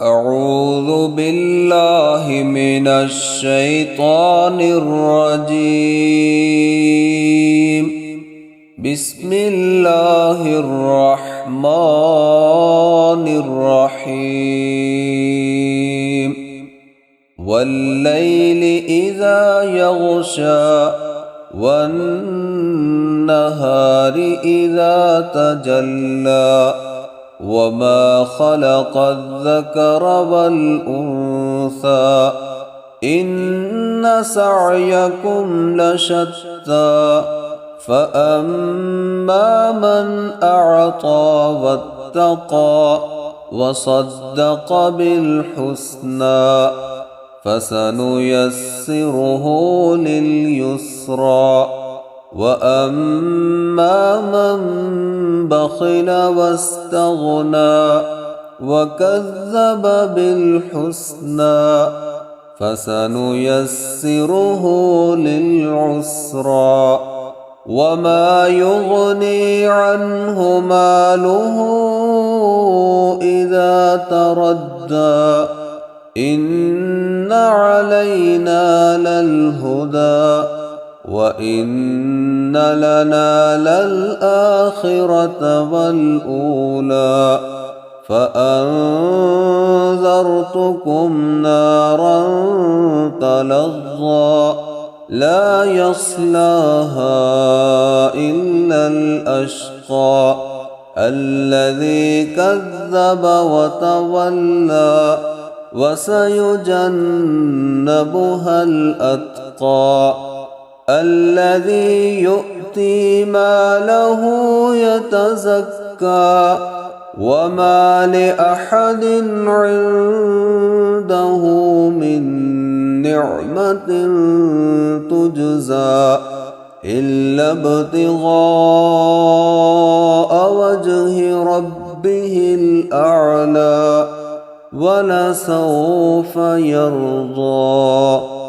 أعوذ بالله من الشيطان الرجيم. بسم الله الرحمن الرحيم. والليل إذا يغشى والنهار إذا تجلى وما خلق الذكر والأنثى إن سعيكم لشتى فأما من أعطى واتقى وصدق بالحسنى فسنيسره لليسرى وأما من بخل واستغنى وكذب بالحسنى فسنيسره للعسرى وما يغني عنه ماله إذا تردى إن علينا للهدى وإن لنا للآخرة والأولى فأنذرتكم نارا تلظى لا يصلاها إلا الأشقى الذي كذب وتولى وسيجنبها الأتقى الذي يؤتي ماله يتزكى وما لأحد عنده من نعمة تجزى إلا ابتغاء وجه ربه الأعلى ولسوف يرضى.